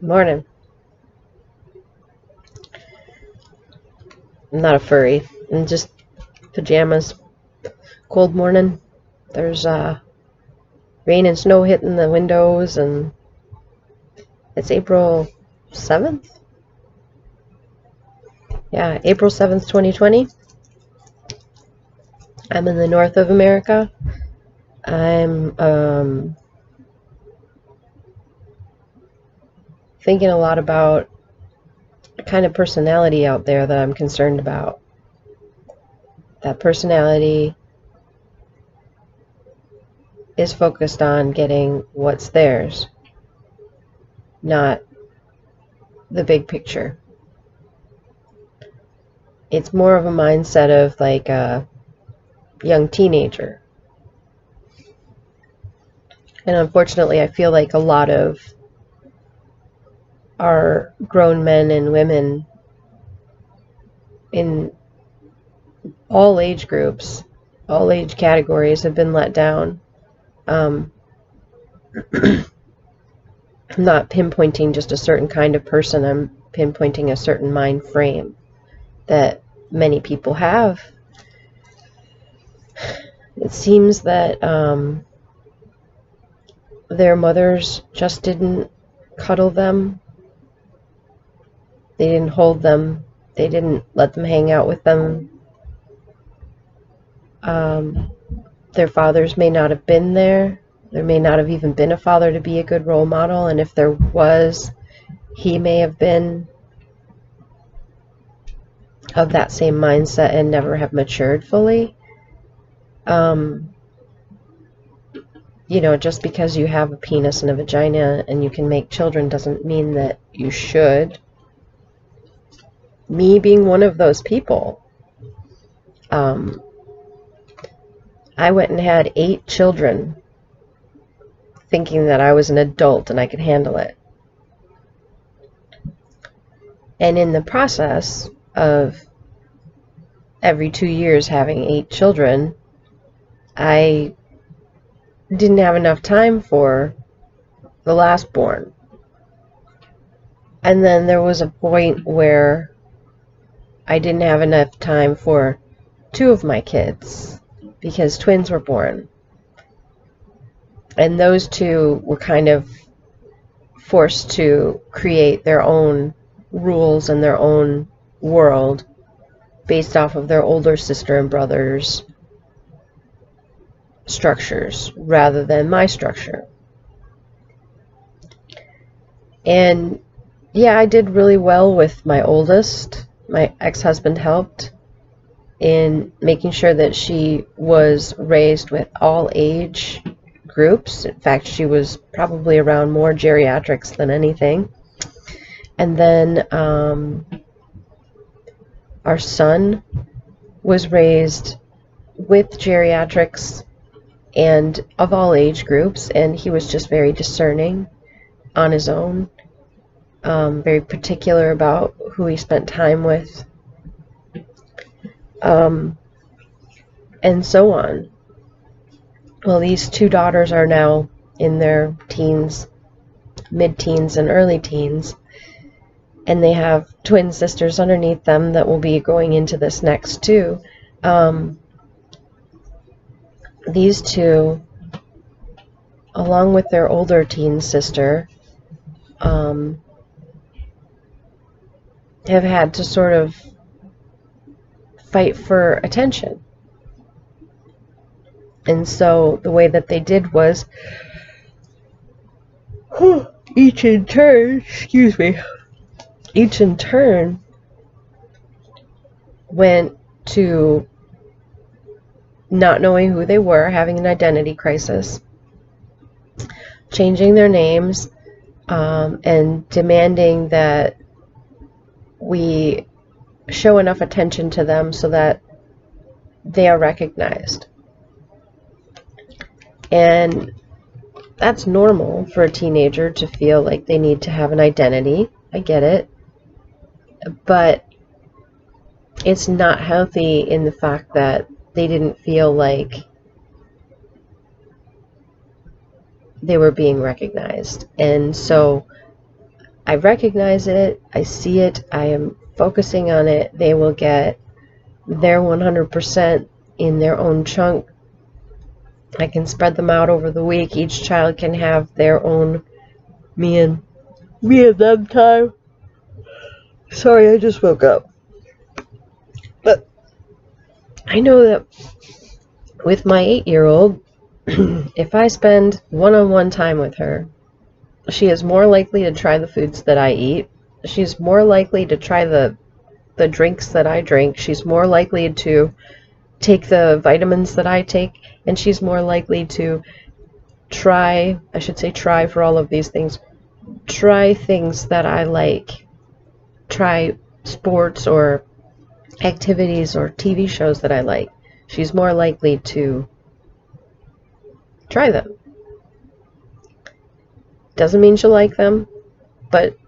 Morning. I'm not a furry. I'm just pajamas. Cold morning. There's rain and snow hitting the windows, and it's April 7th? Yeah, April 7th, 2020. I'm in the north of America. I'm thinking a lot about the kind of personality out there that I'm concerned about. That personality is focused on getting what's theirs, not the big picture. It's more of a mindset of like a young teenager. And unfortunately, I feel like a lot of our grown men and women in all age groups, all age categories have been let down. I'm not pinpointing just a certain kind of person, I'm pinpointing a certain mind frame that many people have. It seems that their mothers just didn't cuddle them. They didn't hold them. They didn't let them hang out with them. Their fathers may not have been there. There may not have even been a father to be a good role model. And if there was, he may have been of that same mindset and never have matured fully. Just because you have a penis and a vagina and you can make children doesn't mean that you should. Me being one of those people, I went and had 8 children thinking that I was an adult and I could handle it. And in the process of every 2 years having 8 children, I didn't have enough time for the last born. And then there was a point where I didn't have enough time for 2 of my kids because twins were born. And those 2 were kind of forced to create their own rules and their own world based off of their older sister and brother's structures rather than my structure. And yeah, I did really well with my oldest. My ex-husband helped in making sure that she was raised with all age groups. In fact, she was probably around more geriatrics than anything. And then our son was raised with geriatrics and of all age groups, and he was just very discerning on his own, very particular about who he spent time with, and so on. Well, these 2 daughters are now in their teens, mid-teens and early teens, and they have twin sisters underneath them that will be going into this next too. These 2, along with their older teen sister, have had to sort of fight for attention. And so the way that they did was each in turn went to not knowing who they were, having an identity crisis, changing their names, and demanding that we show enough attention to them so that they are recognized. And that's normal for a teenager to feel like they need to have an identity. I get it. But it's not healthy in the fact that they didn't feel like they were being recognized. And so I recognize it, I see it, I am focusing on it. They will get their 100% in their own chunk. I can spread them out over the week. Each child can have their own me and them time. Sorry, I just woke up. But I know that with my 8-year-old, if I spend one-on-one time with her, she is more likely to try the foods that I eat. She's more likely to try the drinks that I drink. She's more likely to take the vitamins that I take, and she's more likely to try for all of these things, try things that I like, try sports or activities or TV shows that I like. She's more likely to try them. Doesn't mean she'll like them, but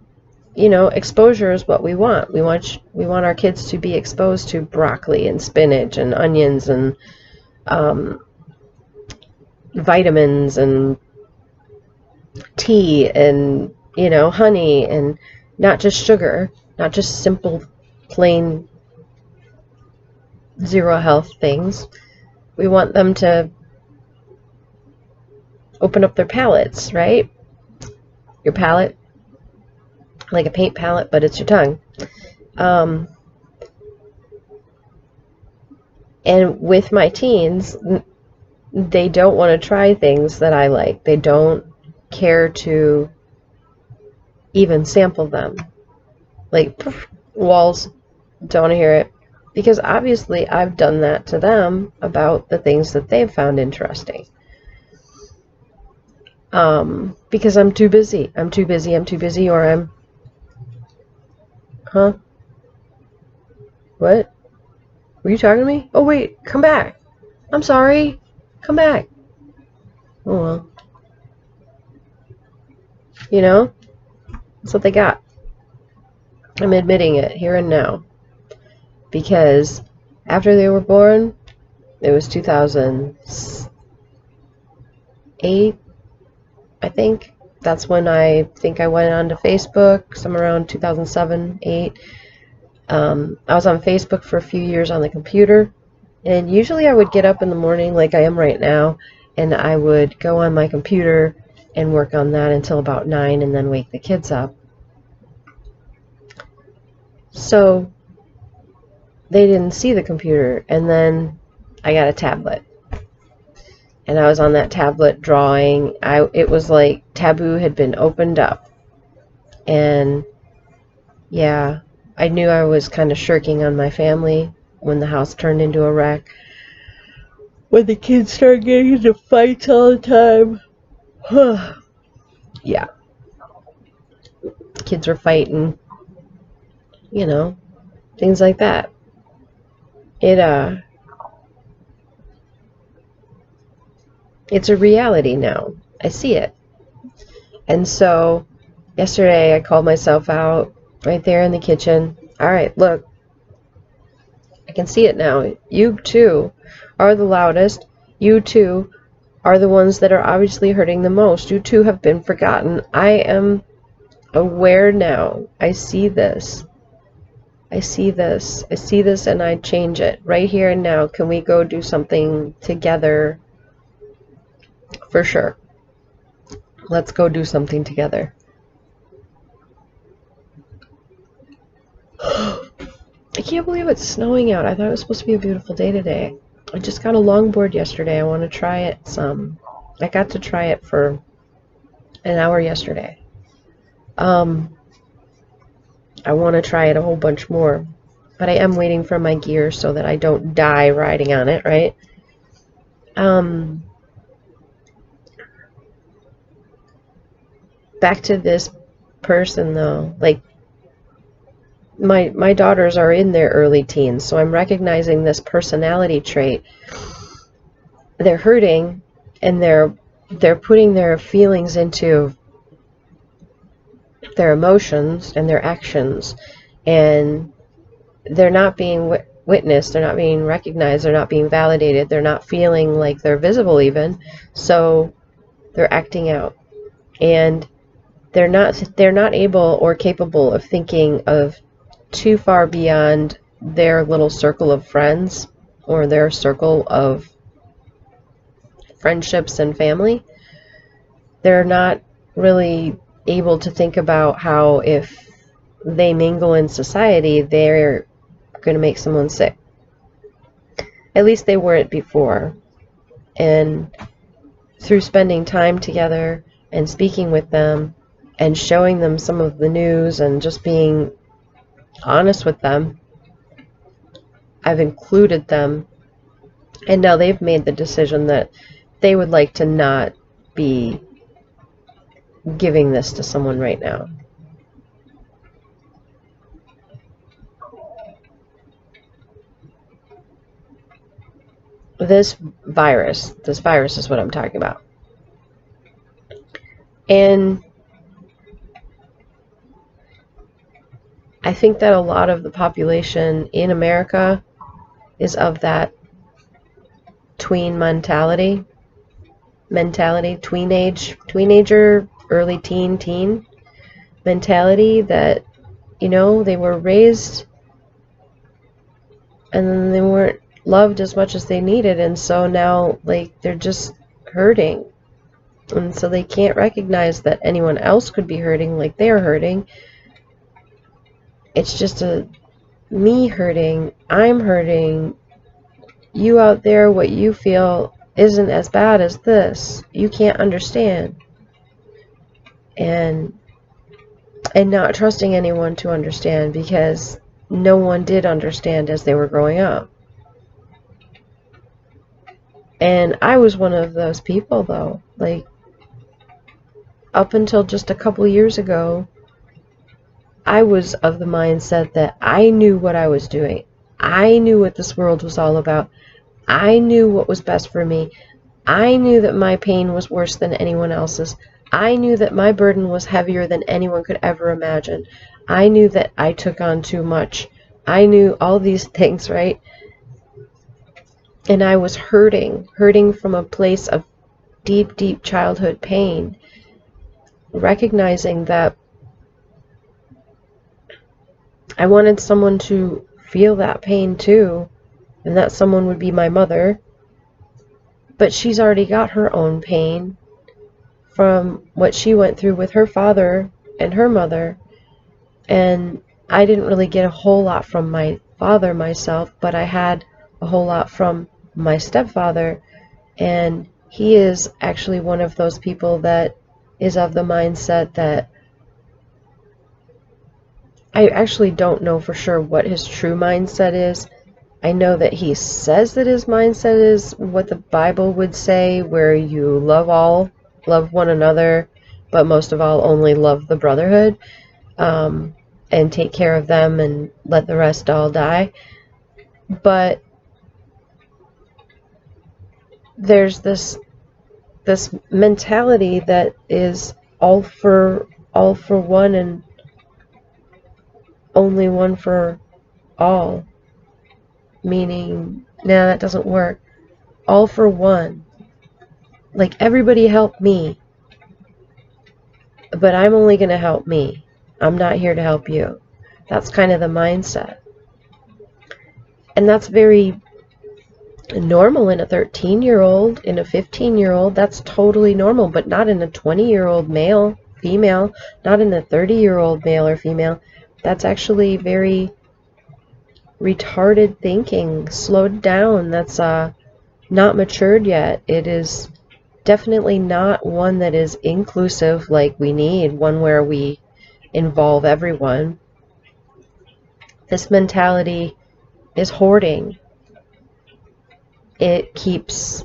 exposure is what we want. We want our kids to be exposed to broccoli and spinach and onions and vitamins and tea and honey, and not just sugar, not just simple plain zero health things. We want them to open up their palates, right? Your palate, like a paint palette, but it's your tongue. And with my teens, they don't want to try things that I like. They don't care to even sample them. Like, walls, don't want to hear it. Because obviously I've done that to them about the things that they've found interesting. Because I'm too busy, or I'm... Huh? What? Were you talking to me? Oh, wait, come back. I'm sorry. Come back. Oh, well. That's what they got. I'm admitting it here and now. Because after they were born, it was 2008, I think. That's when I think I went onto Facebook, somewhere around 2007, 8. I was on Facebook for a few years on the computer, and usually I would get up in the morning like I am right now, and I would go on my computer and work on that until about 9 and then wake the kids up. So they didn't see the computer, and then I got a tablet. And I was on that tablet drawing. It was like taboo had been opened up. And yeah, I knew I was kind of shirking on my family when the house turned into a wreck. When the kids started getting into fights all the time. Yeah. Kids were fighting. Things like that. It's a reality now. I see it. And so yesterday I called myself out right there in the kitchen. All right, look. I can see it now. You too are the loudest. You too are the ones that are obviously hurting the most. You too have been forgotten. I am aware now. I see this. I see this, and I change it right here and now. Can we go do something together? For sure. Let's go do something together. I can't believe it's snowing out. I thought it was supposed to be a beautiful day today. I just got a longboard yesterday. I want to try it some. I got to try it for an hour yesterday. I want to try it a whole bunch more, but I am waiting for my gear so that I don't die riding on it, right? Back to this person though, like my daughters are in their early teens, so I'm recognizing this personality trait. They're hurting, and they're putting their feelings into their emotions and their actions, and they're not being witnessed, they're not being recognized, they're not being validated, they're not feeling like they're visible even, so they're acting out. And they're not able or capable of thinking of too far beyond their little circle of friends or their circle of friendships and family. They're not really able to think about how if they mingle in society, they're going to make someone sick. At least they weren't before. And through spending time together and speaking with them and showing them some of the news and just being honest with them, I've included them, and now they've made the decision that they would like to not be giving this to someone right now. This virus is what I'm talking about. And I think that a lot of the population in America is of that tween mentality, teenager, early teen mentality that, they were raised and then they weren't loved as much as they needed, and so now, they're just hurting. And so they can't recognize that anyone else could be hurting like they're hurting. It's just me hurting, I'm hurting. You out there, what you feel isn't as bad as this. You can't understand. And not trusting anyone to understand, because no one did understand as they were growing up. And I was one of those people, though. Up until just a couple years ago, I was of the mindset that I knew what I was doing. I knew what this world was all about. I knew what was best for me. I knew that my pain was worse than anyone else's. I knew that my burden was heavier than anyone could ever imagine. I knew that I took on too much. I knew all these things, right? And I was hurting from a place of deep, deep childhood pain, recognizing that I wanted someone to feel that pain too, and that someone would be my mother. But she's already got her own pain from what she went through with her father and her mother. And I didn't really get a whole lot from my father myself, but I had a whole lot from my stepfather. And he is actually one of those people that is of the mindset that I actually don't know for sure what his true mindset is. I know that he says that his mindset is what the Bible would say, where you love one another, but most of all only love the brotherhood, and take care of them and let the rest all die. But there's this mentality that is all for one and only one for all. Meaning, no, that doesn't work. All for one. Like, everybody help me, but I'm only going to help me. I'm not here to help you. That's kind of the mindset. And that's very normal in a 13-year-old, in a 15-year-old. That's totally normal, but not in a 20-year-old male, female, not in a 30-year-old male or female. That's actually very retarded thinking, slowed down. That's not matured yet. It is definitely not one that is inclusive like we need, one where we involve everyone. This mentality is hoarding. It keeps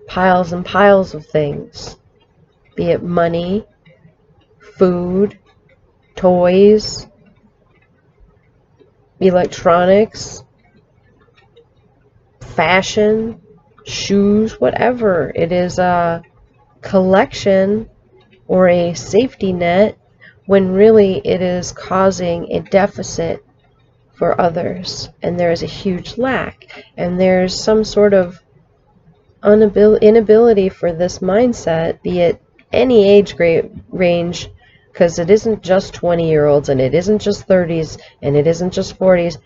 piles and piles of things, be it money, food, toys, electronics, fashion, shoes, whatever. It is a collection or a safety net, when really it is causing a deficit for others, and there is a huge lack, and there's some sort of inability for this mindset, be it any age range, because it isn't just 20-year-olds and it isn't just 30s and it isn't just 40s.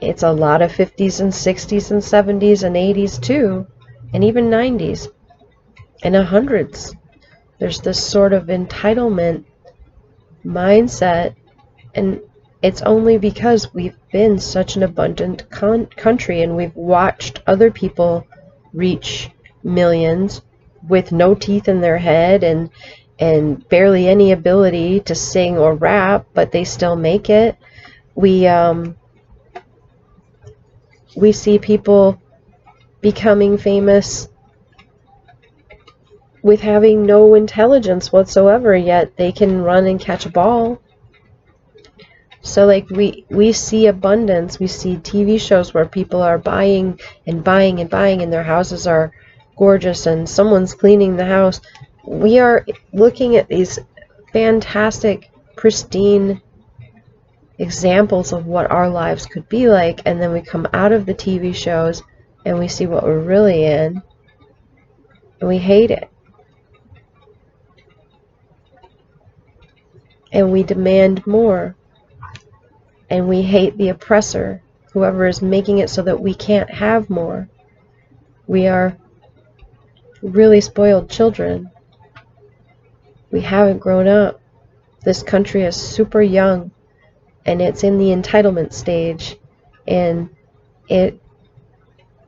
It's a lot of 50s and 60s and 70s and 80s too, and even 90s and 100s. There's this sort of entitlement mindset, and it's only because we've been such an abundant country and we've watched other people reach millions with no teeth in their head and barely any ability to sing or rap, but they still make it. We see people becoming famous with having no intelligence whatsoever, yet they can run and catch a ball. So like we see abundance. We see TV shows where people are buying and buying and buying, and their houses are gorgeous and someone's cleaning the house. We are looking at these fantastic, pristine examples of what our lives could be like, and then we come out of the TV shows and we see what we're really in, and we hate it. And we demand more. And we hate the oppressor, whoever is making it so that we can't have more. We are really spoiled children. We haven't grown up. This country is super young, and it's in the entitlement stage, and it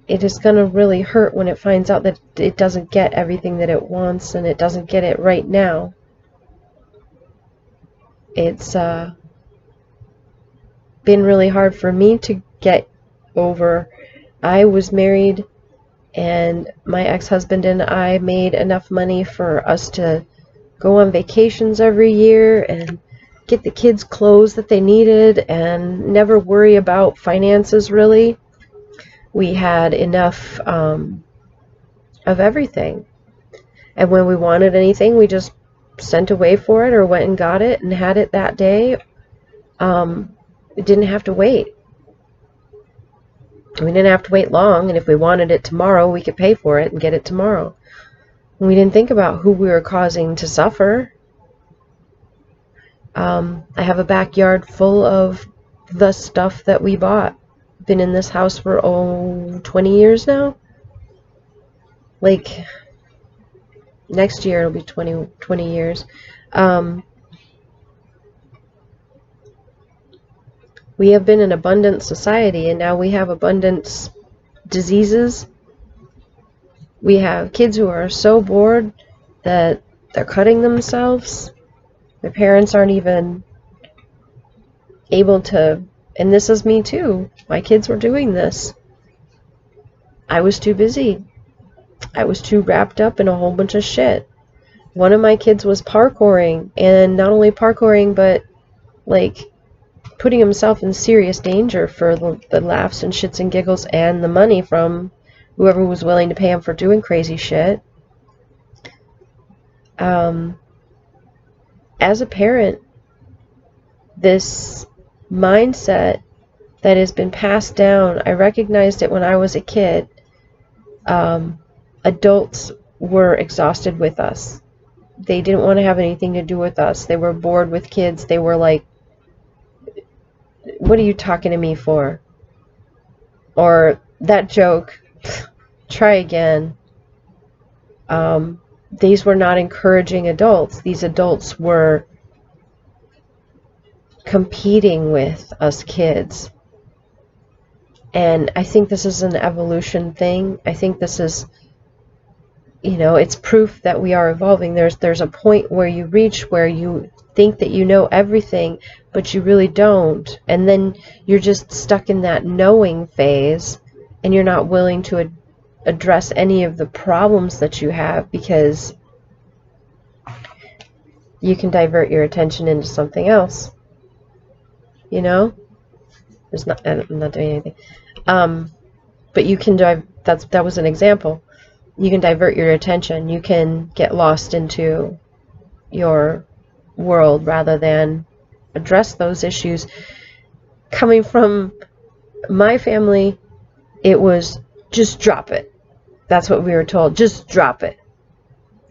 is going to really hurt when it finds out that it doesn't get everything that it wants, and it doesn't get it right now. It's been really hard for me to get over. I was married, and my ex-husband and I made enough money for us to go on vacations every year and get the kids clothes that they needed and never worry about finances, really. We had enough of everything, and when we wanted anything, we just sent away for it or went and got it and had it that day. We didn't have to wait. We didn't have to wait long, and if we wanted it tomorrow, we could pay for it and get it tomorrow. And we didn't think about who we were causing to suffer. I have a backyard full of the stuff that we bought. Been in this house for 20 years now. Like, next year it'll be 20 years. We have been an abundant society, and now we have abundance diseases. We have kids who are so bored that they're cutting themselves. Their parents aren't even able to, and this is me too. My kids were doing this. I was too busy. I was too wrapped up in a whole bunch of shit. One of my kids was parkouring, and not only parkouring, but like putting himself in serious danger for the laughs and shits and giggles and the money from whoever was willing to pay him for doing crazy shit. As a parent, this mindset that has been passed down, I recognized it when I was a kid. Adults were exhausted with us. They didn't want to have anything to do with us. They were bored with kids. They were like, what are you talking to me for? Or that joke, try again. These were not encouraging adults. These adults were competing with us kids. And I think this is an evolution thing. I think this is, it's proof that we are evolving. There's a point where you reach where you think that you know everything, but you really don't. And then you're just stuck in that knowing phase, and you're not willing to address any of the problems that you have, because you can divert your attention into something else. I'm not doing anything. But you can that was an example. You can divert your attention. You can get lost into your world rather than address those issues. Coming from my family, it was just drop it. That's what we were told. Just drop it.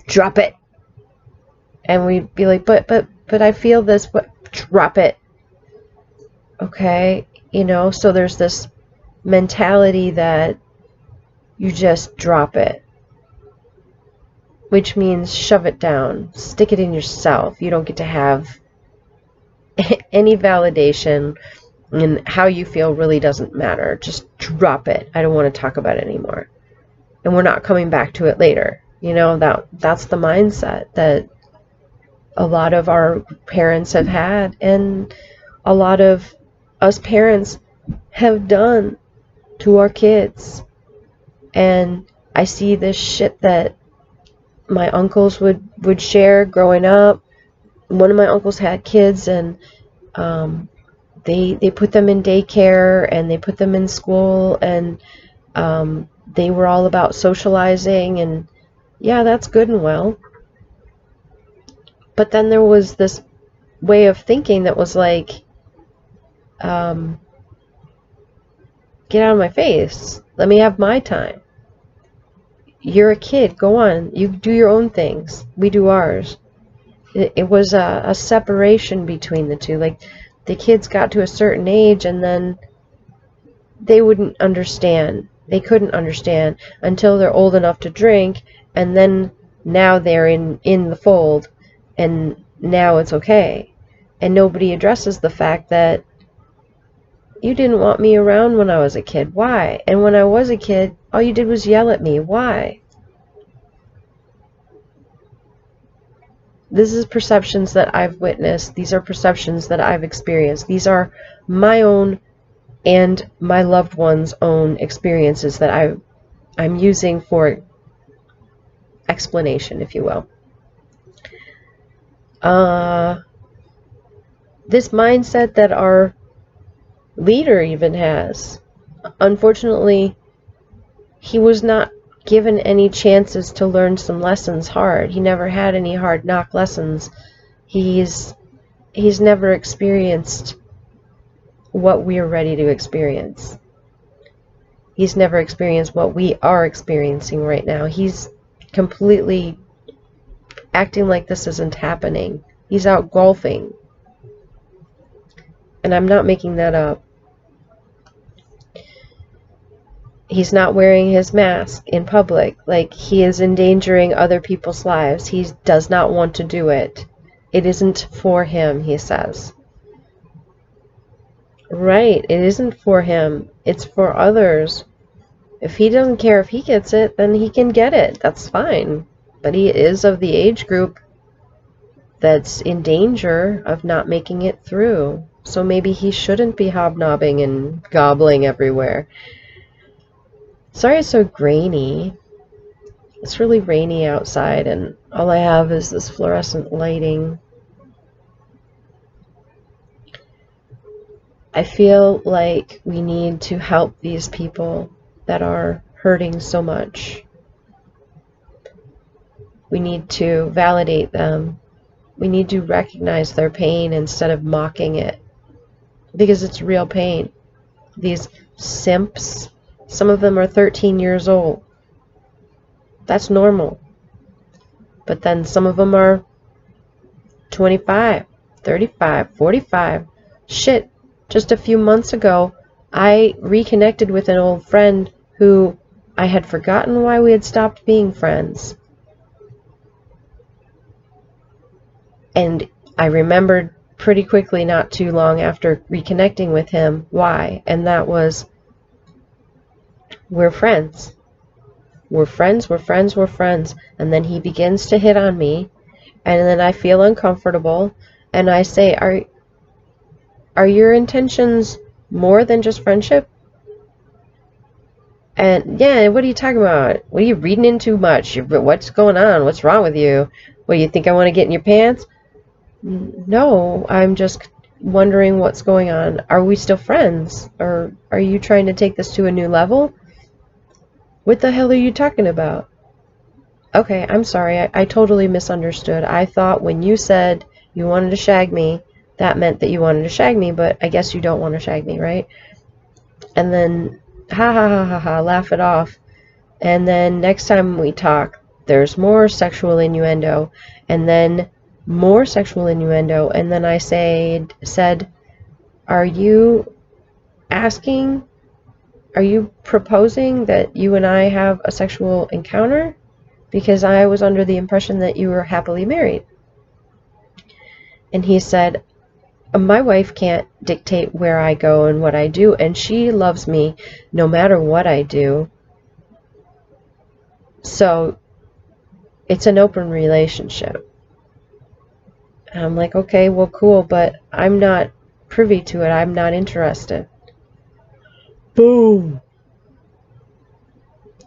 Drop it. And we'd be like, but I feel this, but drop it. Okay? You know, so there's this mentality that you just drop it, which means shove it down, stick it in yourself. You don't get to have any validation, and how you feel really doesn't matter. Just drop it. I don't want to talk about it anymore. And we're not coming back to it later. You know, that's the mindset that a lot of our parents have had, and a lot of us parents have done to our kids. And I see this shit that my uncles would share growing up. One of my uncles had kids, and they put them in daycare, and they put them in school, and they were all about socializing, and yeah, that's good and well. But then there was this way of thinking that was like, get out of my face. Let me have my time. You're a kid. Go on. You do your own things. We do ours. It was a separation between the two. Like, the kids got to a certain age, and then they wouldn't understand. They couldn't understand until they're old enough to drink, and then now they're in the fold, and now it's okay. And nobody addresses the fact that you didn't want me around when I was a kid. Why? And when I was a kid, all you did was yell at me. Why? This is perceptions that I've witnessed. These are perceptions that I've experienced. These are my own and my loved ones' own experiences that I'm using for explanation, if you will. This mindset that our leader even has. Unfortunately, he was not given any chances to learn some lessons hard. He never had any hard knock lessons. He's never experienced what we are ready to experience. He's never experienced what we are experiencing right now. He's completely acting like this isn't happening. He's out golfing. And I'm not making that up. He's not wearing his mask in public. Like, he is endangering other people's lives. He does not want to do it. It isn't for him, he says. Right, it isn't for him. It's for others. If he doesn't care if he gets it, then he can get it. That's fine. But he is of the age group that's in danger of not making it through. So maybe he shouldn't be hobnobbing and gobbling everywhere. Sorry it's so grainy. It's really rainy outside, and all I have is this fluorescent lighting. I feel like we need to help these people that are hurting so much. We need to validate them. We need to recognize their pain instead of mocking it, because it's real pain. These simps, some of them are 13 years old. That's normal. But then some of them are 25, 35, 45. Shit, just a few months ago, I reconnected with an old friend who I had forgotten why we had stopped being friends. And I remembered pretty quickly, not too long after reconnecting with him, why. And that was, we're friends. We're friends, we're friends, we're friends. And then he begins to hit on me, and then I feel uncomfortable, and I say, are your intentions more than just friendship? And yeah, what are you talking about? What are you reading in too much? What's going on? What's wrong with you? What, do you think I want to get in your pants? No, I'm just wondering what's going on. Are we still friends? Or are you trying to take this to a new level? What the hell are you talking about? Okay, I'm sorry. I totally misunderstood. I thought when you said you wanted to shag me, that meant that you wanted to shag me, but I guess you don't want to shag me, right? And then, ha ha ha ha ha, laugh it off. And then next time we talk, there's more sexual innuendo. And then more sexual innuendo, and then I said, are you proposing that you and I have a sexual encounter? Because I was under the impression that you were happily married. And he said, my wife can't dictate where I go and what I do, and she loves me no matter what I do. So it's an open relationship. And I'm like, okay, well, cool, but I'm not privy to it. I'm not interested. Boom.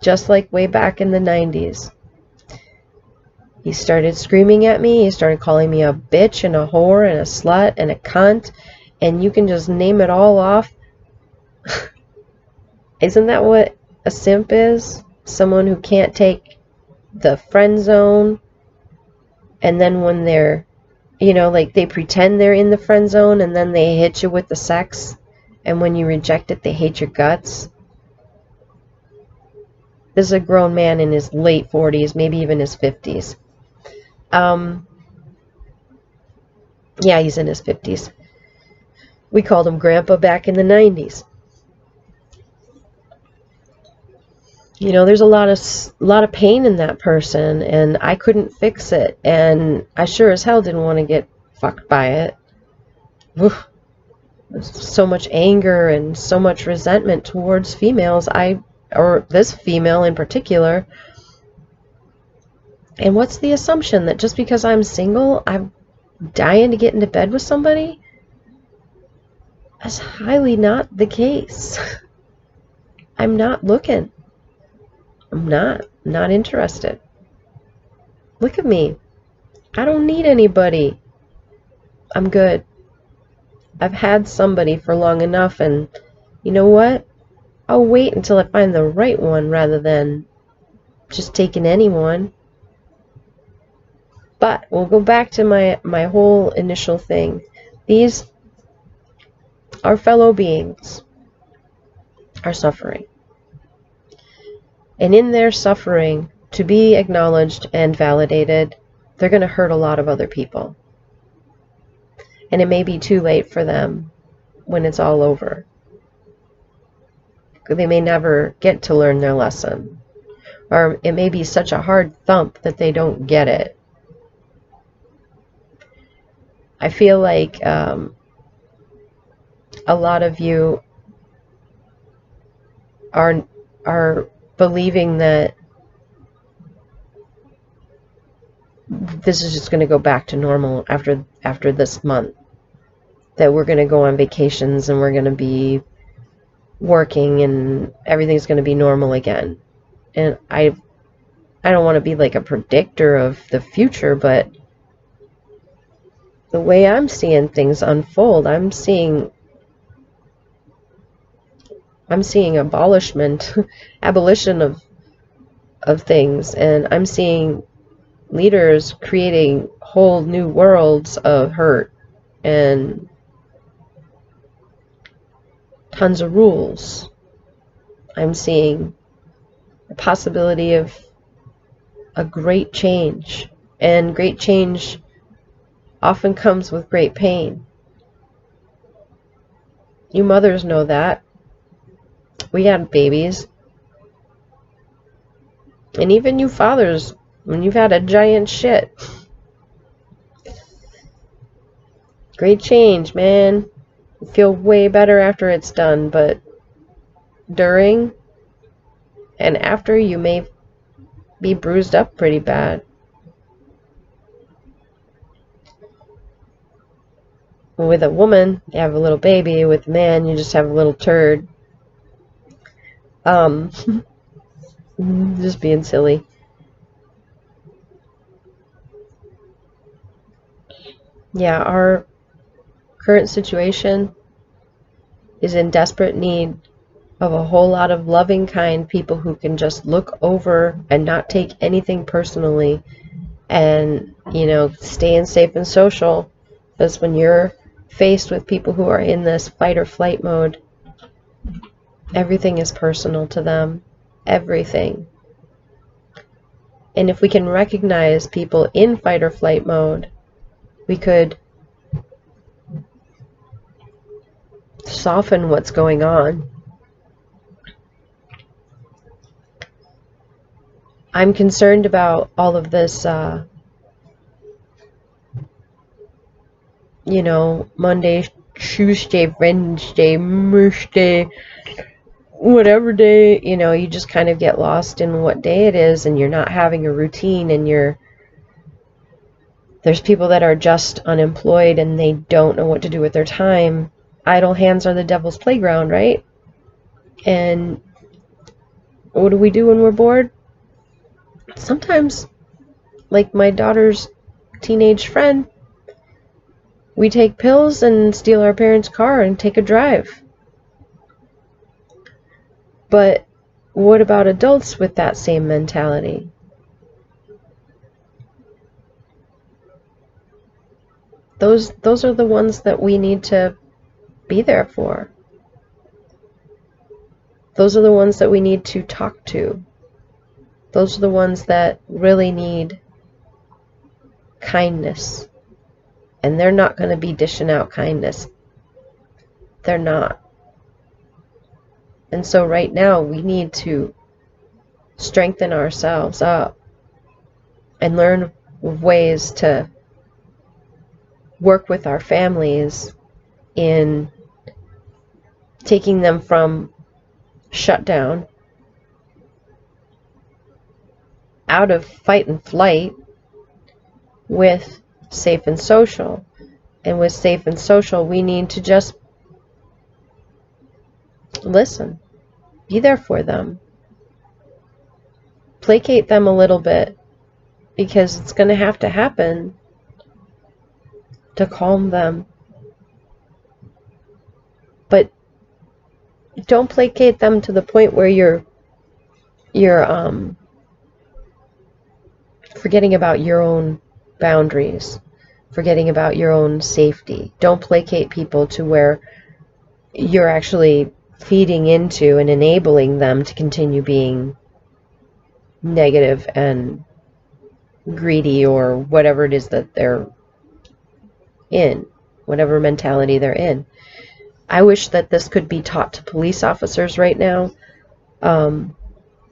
Just like way back in the 90s. He started screaming at me. He started calling me a bitch and a whore and a slut and a cunt. And you can just name it all off. Isn't that what a simp is? Someone who can't take the friend zone. And then when they're, like they pretend they're in the friend zone and then they hit you with the sex. And when you reject it, they hate your guts. This is a grown man in his late 40s, maybe even his 50s. Yeah, he's in his 50s. We called him Grandpa back in the 90s. There's a lot of pain in that person, and I couldn't fix it, and I sure as hell didn't want to get fucked by it. Oof. So much anger and so much resentment towards females, or this female in particular. And what's the assumption? That just because I'm single, I'm dying to get into bed with somebody? That's highly not the case. I'm not looking. I'm not interested. Look at me. I don't need anybody. I'm good. I've had somebody for long enough, and you know what? I'll wait until I find the right one rather than just taking anyone. But we'll go back to my whole initial thing. These our fellow beings are suffering. And in their suffering, to be acknowledged and validated, they're going to hurt a lot of other people. And it may be too late for them when it's all over. They may never get to learn their lesson. Or it may be such a hard thump that they don't get it. I feel like a lot of you are believing that this is just going to go back to normal after this month. That we're going to go on vacations and we're going to be working and everything's going to be normal again. And I don't want to be like a predictor of the future, but the way I'm seeing things unfold, I'm seeing abolition of things, and I'm seeing leaders creating whole new worlds of hurt and tons of rules. I'm seeing the possibility of a great change, and great change often comes with great pain. You mothers know that. We had babies. And even you fathers, when you've had a giant shit. Great change, man. You feel way better after it's done, but during and after, you may be bruised up pretty bad. With a woman, you have a little baby. With a man, you just have a little turd. Just being silly. Yeah, our current situation is in desperate need of a whole lot of loving, kind people who can just look over and not take anything personally, and, staying safe and social. Because when you're faced with people who are in this fight or flight mode, everything is personal to them. Everything. And if we can recognize people in fight or flight mode we could soften what's going on. I'm concerned about all of this, Monday, Tuesday, Wednesday, Thursday, whatever day, you just kind of get lost in what day it is, and you're not having a routine, and there's people that are just unemployed and they don't know what to do with their time. Idle hands are the devil's playground, right? And what do we do when we're bored? Sometimes, like my daughter's teenage friend, we take pills and steal our parents' car and take a drive. But what about adults with that same mentality? Those are the ones that we need to be there for. Those are the ones that we need to talk to. Those are the ones that really need kindness. And they're not going to be dishing out kindness. They're not. And so right now we need to strengthen ourselves up and learn ways to work with our families in taking them from shutdown out of fight and flight with safe and social. And with safe and social, we need to just listen, be there for them, placate them a little bit, because it's going to have to happen to calm them. But don't placate them to the point where you're forgetting about your own boundaries, forgetting about your own safety. Don't placate people to where you're actually feeding into and enabling them to continue being negative and greedy, or whatever it is that they're in, whatever mentality they're in. I wish that this could be taught to police officers right now.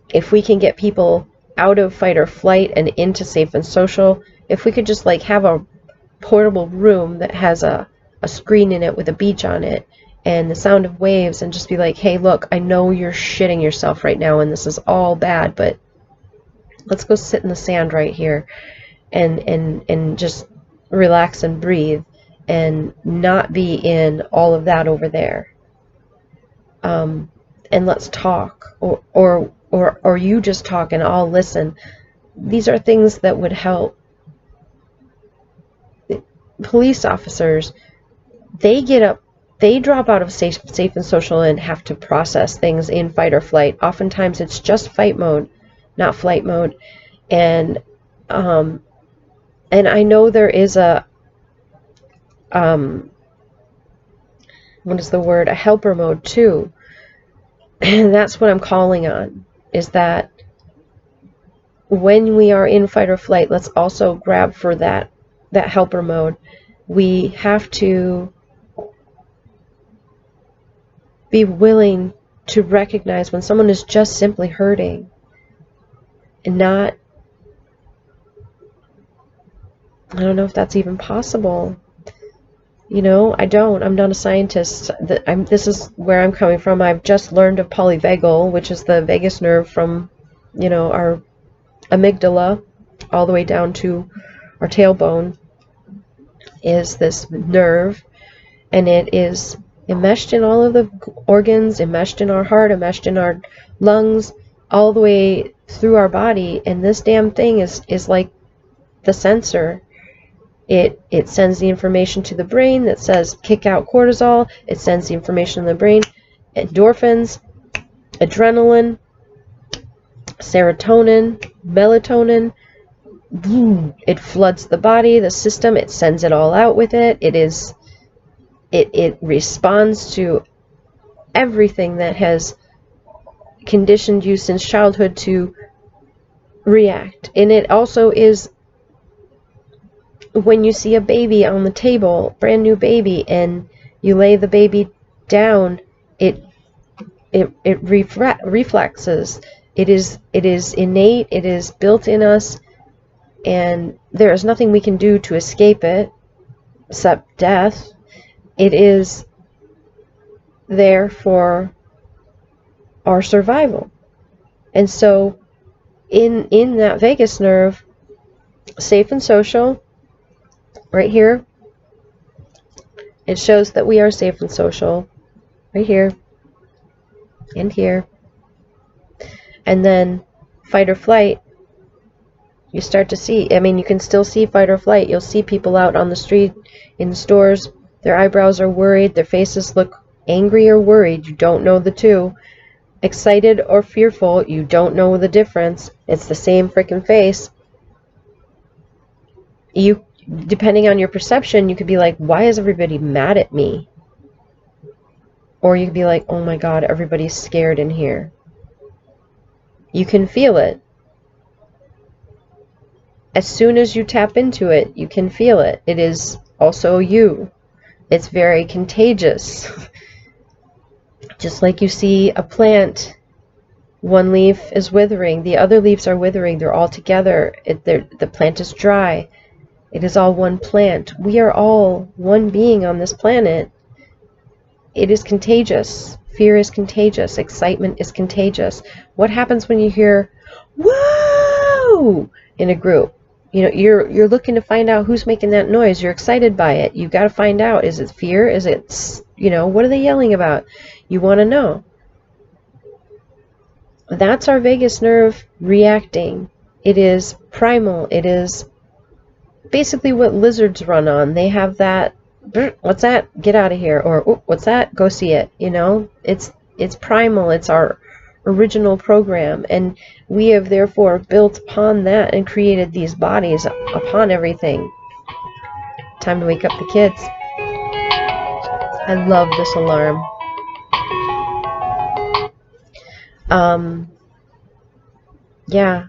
If we can get people out of fight or flight and into safe and social, if we could just have a portable room that has a screen in it with a beach on it and the sound of waves, and just be like, hey, look, I know you're shitting yourself right now and this is all bad, but let's go sit in the sand right here and just relax and breathe and not be in all of that over there. And let's talk, or you just talk and I'll listen. These are things that would help. Police officers, they drop out of safe and social and have to process things in fight or flight. Oftentimes it's just fight mode, not flight mode. And I know there is a a helper mode too. And that's what I'm calling on, is that when we are in fight or flight, let's also grab for that helper mode. We have to be willing to recognize when someone is just simply hurting and not, I don't know if that's even possible. I'm not a scientist. This is where I'm coming from. I've just learned of polyvagal, which is the vagus nerve from, our amygdala all the way down to our tailbone, is this nerve, and it is enmeshed in all of the organs, enmeshed in our heart, enmeshed in our lungs, all the way through our body. And this damn thing is like the sensor. It sends the information to the brain that says kick out cortisol. It sends the information in the brain, endorphins, adrenaline, serotonin, melatonin. Boom. It floods the body, the system. It sends it all out with it. It responds to everything that has conditioned you since childhood to react. And it also is when you see a baby on the table, brand new baby, and you lay the baby down, it reflexes. It is innate. It is built in us, and there is nothing we can do to escape it except death. It is there for our survival. And so in that vagus nerve, safe and social, right here, it shows that we are safe and social, right here and here. And then fight or flight, you start to see, I mean, you can still see fight or flight. You'll see people out on the street, in the stores, their eyebrows are worried, their faces look angry or worried, you don't know the two. Excited or fearful, you don't know the difference. It's the same freaking face. You, depending on your perception, you could be like, why is everybody mad at me? Or you could be like, oh my God, everybody's scared in here. You can feel it. As soon as you tap into it, you can feel it. It is also you. It's very contagious. Just like you see a plant, one leaf is withering, the other leaves are withering, they're all together. The plant is dry. It is all one plant. We are all one being on this planet. It is contagious. Fear is contagious. Excitement is contagious. What happens when you hear, whoa, in a group? You know, you're looking to find out who's making that noise. You're excited by it. You got to find out, is it fear? Is it, you know, what are they yelling about? You want to know. That's our vagus nerve reacting. It is primal. It is basically what lizards run on. They have that, what's that? Get out of here. Or, oh, what's that? Go see it. You know, it's primal. It's our original program, and we have therefore built upon that and created these bodies upon everything. Time to wake up the kids. I love this alarm. Yeah.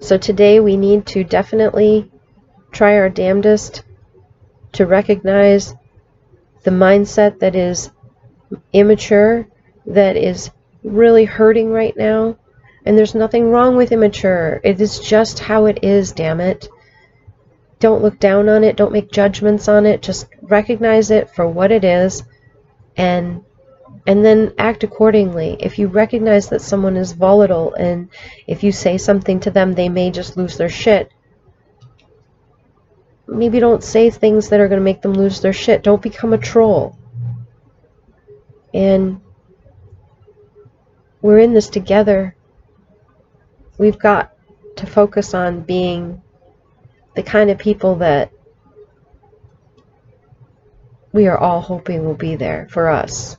So today we need to definitely try our damnedest to recognize the mindset that is immature, that is really hurting right now. And there's nothing wrong with immature. It is just how it is, damn it. Don't look down on it. Don't make judgments on it. Just recognize it for what it is, and then act accordingly. If you recognize that someone is volatile, and if you say something to them, they may just lose their shit. Maybe don't say things that are going to make them lose their shit. Don't become a troll. And we're in this together. We've got to focus on being the kind of people that we are all hoping will be there for us.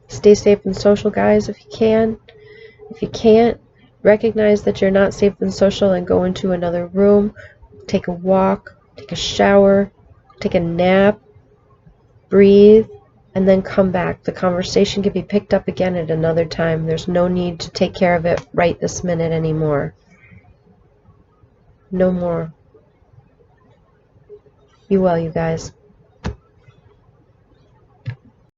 Stay safe and social, guys, if you can. If you can't, recognize that you're not safe and social and go into another room, take a walk, take a shower, take a nap, breathe, and then come back. The conversation can be picked up again at another time. There's no need to take care of it right this minute anymore. No more. Be well, you guys.